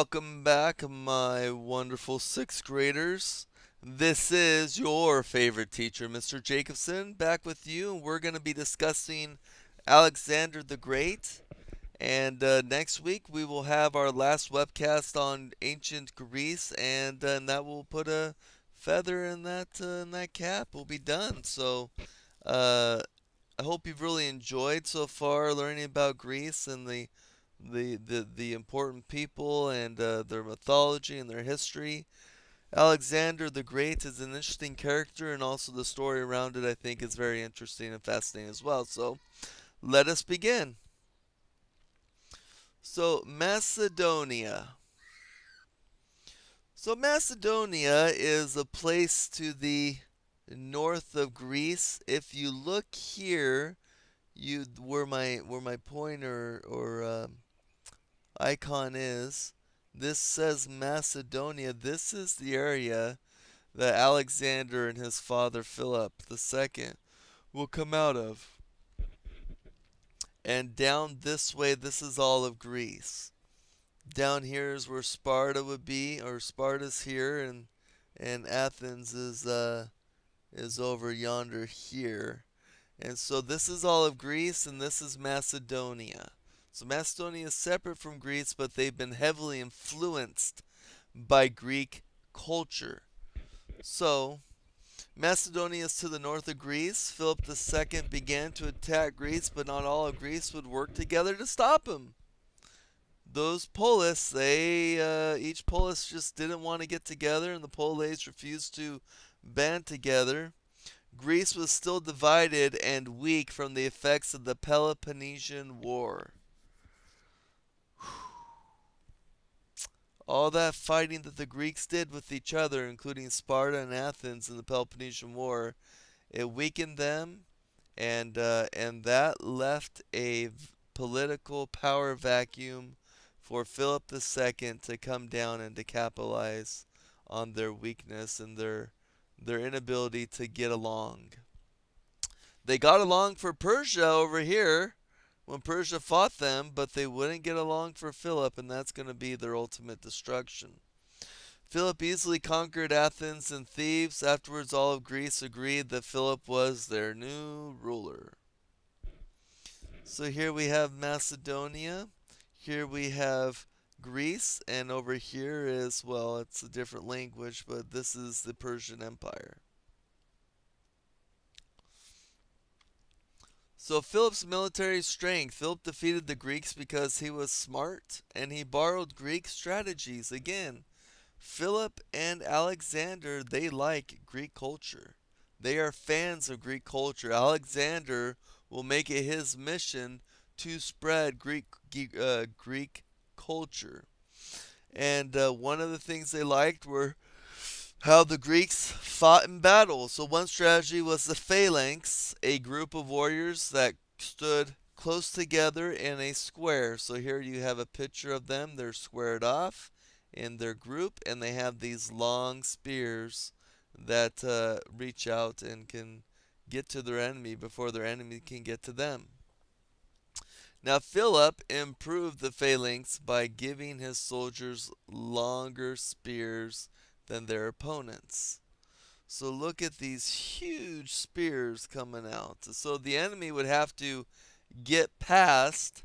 welcome back, my wonderful sixth graders. This is your favorite teacher, Mr. Jacobson, back with you, and we're going to be discussing Alexander the Great. And next week we will have our last webcast on ancient Greece, and that will put a feather in that cap. We'll be done. So uh, I hope you've really enjoyed so far learning about Greece and the important people and their mythology and their history. Alexander the Great is an interesting character, and also the story around it I think is very interesting and fascinating as well. So let us begin. So Macedonia. So Macedonia is a place to the north of Greece. If you look here, you where my pointer or icon is. This says Macedonia. This is the area that Alexander and his father Philip II will come out of. And down this way, this is all of Greece. Down here is where Sparta would be, or Sparta's here, and Athens is over yonder here. And so this is all of Greece, and this is Macedonia. So Macedonia is separate from Greece, but they've been heavily influenced by Greek culture. So Macedonia is to the north of Greece. Philip II began to attack Greece, but not all of Greece would work together to stop him. Those polis, each polis just didn't want to get together, and the polis refused to band together. Greece was still divided and weak from the effects of the Peloponnesian War. All that fighting that the Greeks did with each other, including Sparta and Athens in the Peloponnesian War, it weakened them, and that left a political power vacuum for Philip II to come down and to capitalize on their weakness and their inability to get along. They got along for Persia over here when Persia fought them, but they wouldn't get along for Philip, and that's going to be their ultimate destruction. Philip easily conquered Athens and Thebes. Afterwards, all of Greece agreed that Philip was their new ruler. So here we have Macedonia. Here we have Greece, and over here is, well, it's a different language, but this is the Persian Empire. So Philip's military strength. Philip defeated the Greeks because he was smart and he borrowed Greek strategies. Again, Philip and Alexander, they like Greek culture. They are fans of Greek culture. Alexander will make it his mission to spread Greek culture. And one of the things they liked were how the Greeks fought in battle. So one strategy was the phalanx, a group of warriors that stood close together in a square. So here you have a picture of them. They're squared off in their group, and they have these long spears that reach out and can get to their enemy before their enemy can get to them. Now Philip improved the phalanx by giving his soldiers longer spears than their opponents. So look at these huge spears coming out. So the enemy would have to get past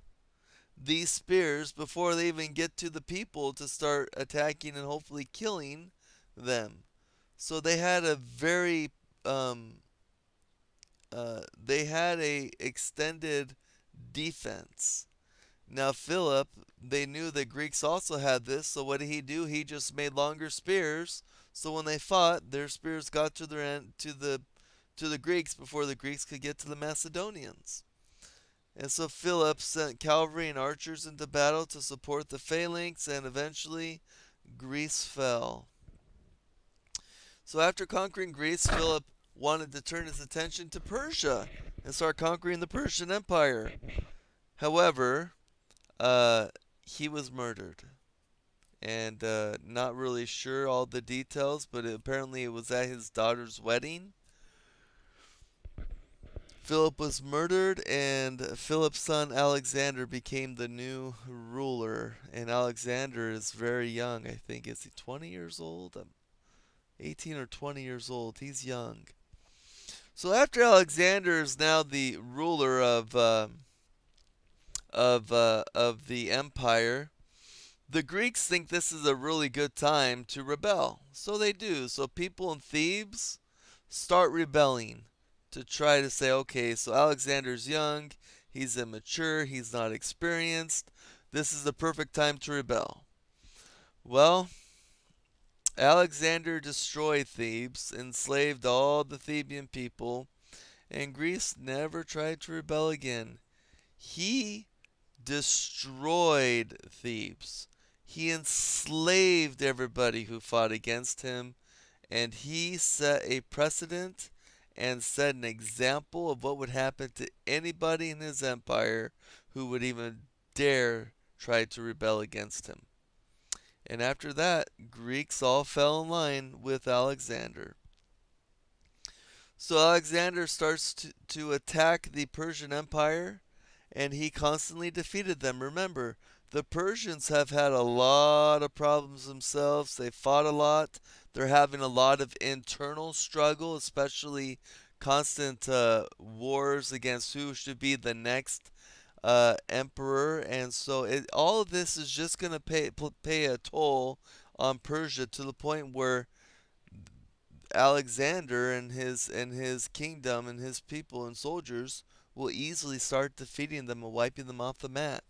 these spears before they even get to the people to start attacking and hopefully killing them. So they had a very they had a extended defense. Now Philip, they knew the Greeks also had this, so what did he do? He just made longer spears, so when they fought, their spears got to their end, to the Greeks before the Greeks could get to the Macedonians. And so Philip sent cavalry and archers into battle to support the phalanx, and eventually Greece fell. So after conquering Greece, Philip wanted to turn his attention to Persia and start conquering the Persian Empire. However, uh, he was murdered, and not really sure all the details, but apparently it was at his daughter's wedding. Philip was murdered, and Philip's son Alexander became the new ruler. And Alexander is very young. I think is he 20 years old? 18 or 20 years old. He's young. So after Alexander is now the ruler of the empire, the Greeks think this is a really good time to rebel. So they do. So people in Thebes start rebelling to try to say, okay, so Alexander's young, he's immature, he's not experienced. This is the perfect time to rebel. Well, Alexander destroyed Thebes, enslaved all the Theban people, and Greece never tried to rebel again. He destroyed Thebes. He enslaved everybody who fought against him, and he set a precedent and set an example of what would happen to anybody in his empire who would even dare try to rebel against him. And after that, Greeks all fell in line with Alexander. So Alexander starts to attack the Persian Empire, and he constantly defeated them. Remember, the Persians have had a lot of problems themselves. They fought a lot. They're having a lot of internal struggle, especially constant wars against who should be the next emperor. And so all of this is just going to pay a toll on Persia to the point where Alexander and his kingdom and his people and soldiers will easily start defeating them and wiping them off the map.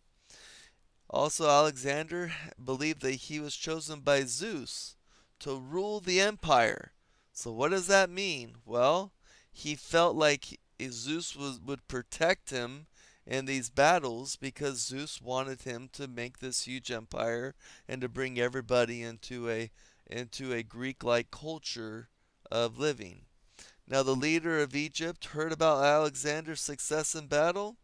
Also, Alexander believed that he was chosen by Zeus to rule the empire. So what does that mean? Well, he felt like Zeus would protect him in these battles because Zeus wanted him to make this huge empire and to bring everybody into a Greek-like culture of living. Now the leader of Egypt heard about Alexander's success in battle,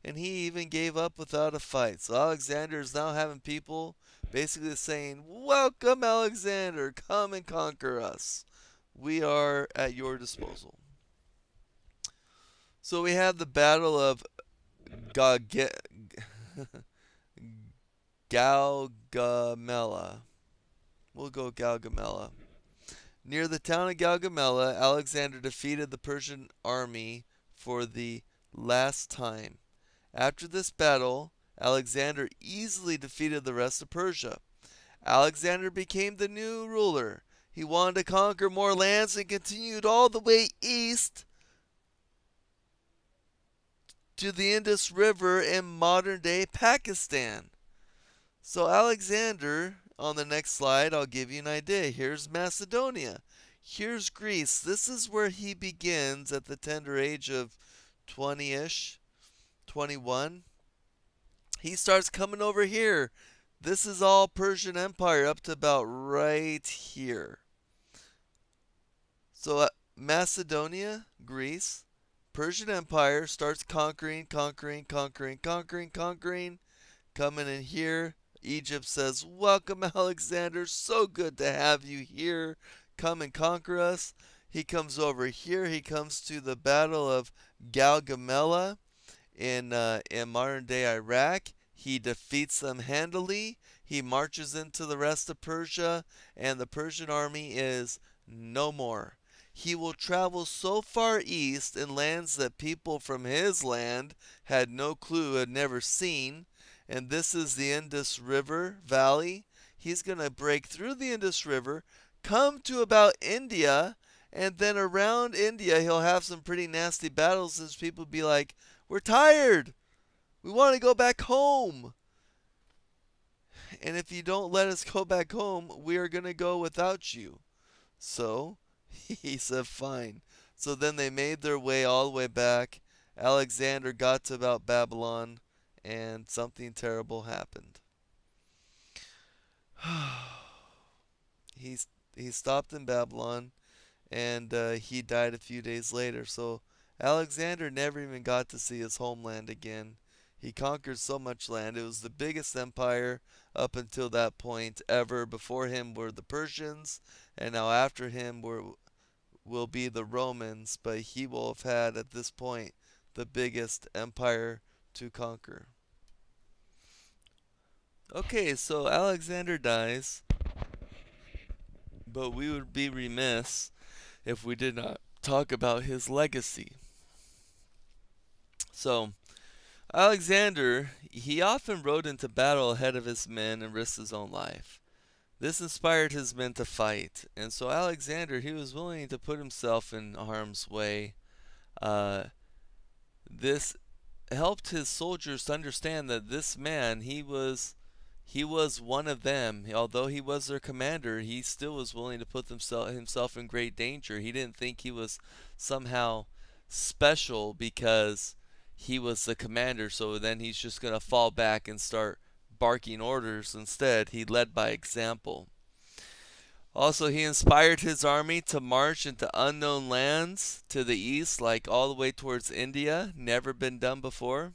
and he even gave up without a fight. So Alexander is now having people basically saying, "Welcome, Alexander, come and conquer us. We are at your disposal." So we have the Battle of Gaugamela. Gaugamela. We'll go Gaugamela. Near the town of Gaugamela, Alexander defeated the Persian army for the last time. After this battle, Alexander easily defeated the rest of Persia. Alexander became the new ruler. He wanted to conquer more lands and continued all the way east to the Indus River in modern day Pakistan. So, Alexander, on the next slide, I'll give you an idea. Here's Macedonia. Here's Greece. This is where he begins at the tender age of 20 ish, 21. He starts coming over here. This is all Persian Empire up to about right here. So, Macedonia, Greece, Persian Empire starts conquering, conquering, conquering, conquering, conquering. Coming in here, Egypt says, "Welcome, Alexander. So good to have you here. Come and conquer us." He comes over here. He comes to the Battle of Gaugamela in modern day Iraq. He defeats them handily. He marches into the rest of Persia, and the Persian army is no more. He will travel so far east in lands that people from his land had no clue, had never seen. And this is the Indus River Valley. He's going to break through the Indus River, come to about India, and then around India he'll have some pretty nasty battles as people be like, "We're tired. We want to go back home. And if you don't let us go back home, we are going to go without you." So he said, "Fine." So then they made their way all the way back. Alexander got to about Babylon, and something terrible happened. he, he stopped in Babylon, and he died a few days later. So Alexander never even got to see his homeland again. He conquered so much land. It was the biggest empire up until that point ever. Before him were the Persians, and now after him will be the Romans. But he will have had at this point the biggest empire to conquer. Okay, so Alexander dies, but we would be remiss if we did not talk about his legacy. So, Alexander, he often rode into battle ahead of his men and risked his own life. This inspired his men to fight, and so Alexander, he was willing to put himself in harm's way. Uh, this helped his soldiers to understand that this man, he was one of them. Although he was their commander, he still was willing to put himself in great danger. He didn't think he was somehow special because he was the commander, so then he's just going to fall back and start barking orders. Instead, he led by example. Also, he inspired his army to march into unknown lands to the east, like all the way towards India, never been done before.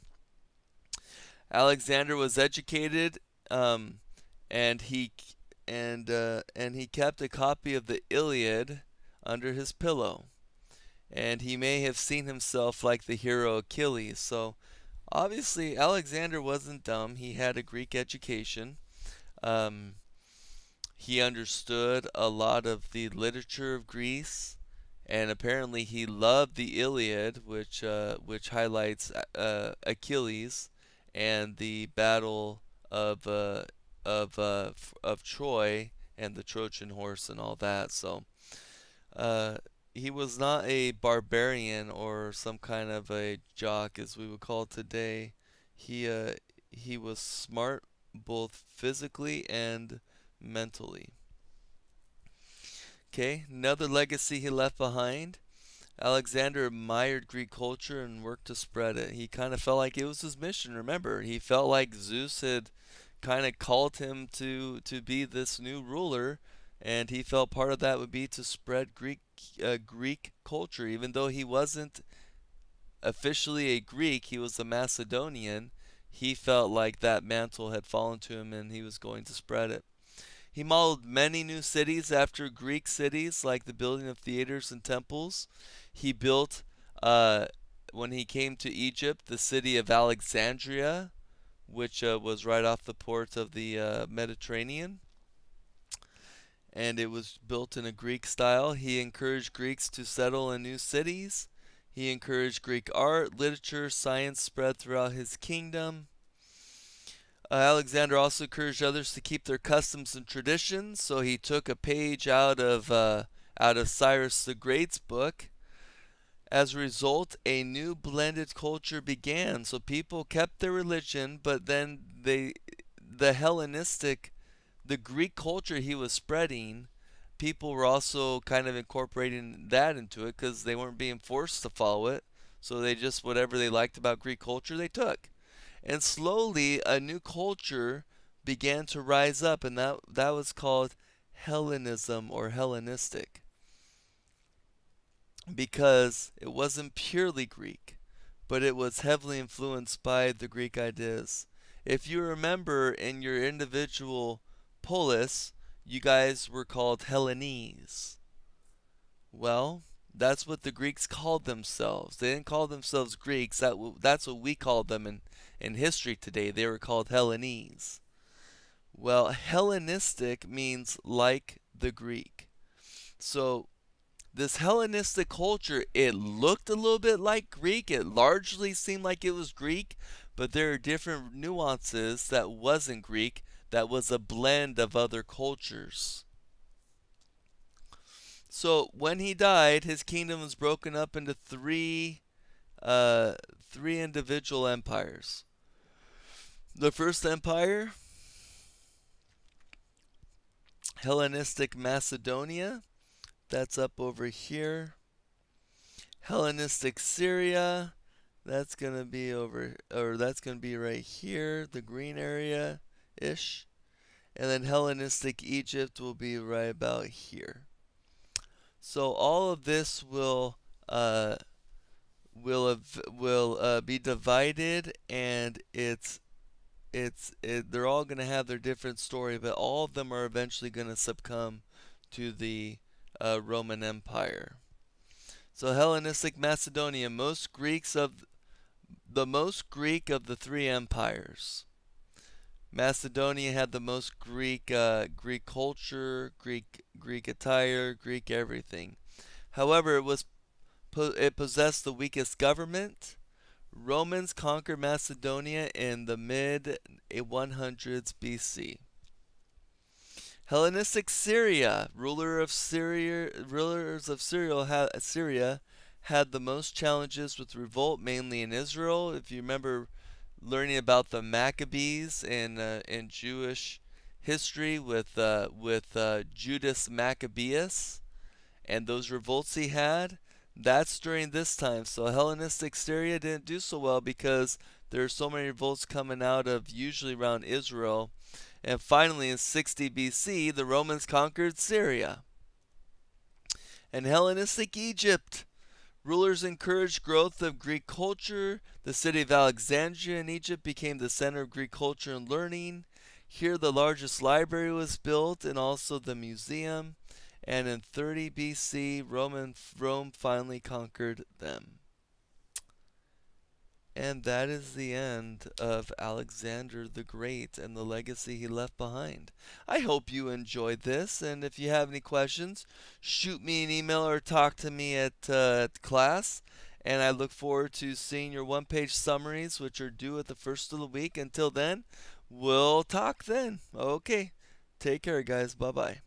Alexander was educated, um, and he kept a copy of the Iliad under his pillow, and he may have seen himself like the hero Achilles. So obviously, Alexander wasn't dumb. He had a Greek education. Um, he understood a lot of the literature of Greece, and apparently he loved the Iliad, which highlights Achilles and the battle of uh, of Troy and the Trojan horse and all that. So uh, he was not a barbarian or some kind of a jock, as we would call it today. He uh, he was smart both physically and mentally. Okay, another legacy he left behind. Alexander admired Greek culture and worked to spread it. He kind of felt like it was his mission. Remember, he felt like Zeus had kind of called him to be this new ruler, and he felt part of that would be to spread Greek culture. Even though he wasn't officially a Greek, he was a Macedonian. He felt like that mantle had fallen to him, and he was going to spread it. He modeled many new cities after Greek cities, like the building of theaters and temples. He built, uh, when he came to Egypt, the city of Alexandria, which was right off the port of the Mediterranean, and it was built in a Greek style. He encouraged Greeks to settle in new cities. He encouraged Greek art, literature, science spread throughout his kingdom. Alexander also encouraged others to keep their customs and traditions, so he took a page out of Cyrus the Great's book. As a result, a new blended culture began. So people kept their religion, but then the Hellenistic, the Greek culture he was spreading, people were also kind of incorporating that into it because they weren't being forced to follow it. So they just, whatever they liked about Greek culture, they took. And slowly, a new culture began to rise up, and that was called Hellenism or Hellenistic because it wasn't purely Greek, but it was heavily influenced by the Greek ideas. If you remember in your individual polis, you guys were called Hellenes. Well, that's what the Greeks called themselves. They didn't call themselves Greeks. That's what we called them in history today. They were called Hellenes. Well, Hellenistic means like the Greek. So this Hellenistic culture, it looked a little bit like Greek. It largely seemed like it was Greek, but there are different nuances that wasn't Greek, that was a blend of other cultures. So when he died, his kingdom was broken up into uh, three individual empires. The first empire, Hellenistic Macedonia, that's up over here. Hellenistic Syria, that's gonna be that's gonna be right here, the green area ish. And then Hellenistic Egypt will be right about here. So all of this will be divided, and they're all going to have their different story, but all of them are eventually going to succumb to the Roman Empire. So Hellenistic Macedonia, most Greeks of the most Greek of the three empires. Macedonia had the most Greek culture, Greek attire, Greek everything. However, it possessed the weakest government. Romans conquered Macedonia in the mid 100s BC. Hellenistic Syria, rulers of Syria had the most challenges with revolt, mainly in Israel. If you remember learning about the Maccabees in Jewish history with Judas Maccabeus and those revolts he had, that's during this time. So Hellenistic Syria didn't do so well because there are so many revolts coming out of usually around Israel. And finally, in 60 BC, the Romans conquered Syria. And Hellenistic Egypt. Rulers encouraged growth of Greek culture. The city of Alexandria in Egypt became the center of Greek culture and learning. Here, the largest library was built and also the museum. And in 30 BC, Rome finally conquered them. And that is the end of Alexander the Great and the legacy he left behind. I hope you enjoyed this, and if you have any questions, shoot me an email or talk to me at class. And I look forward to seeing your one-page summaries, which are due at the first of the week. Until then, we'll talk then. Okay. Take care, guys. Bye-bye.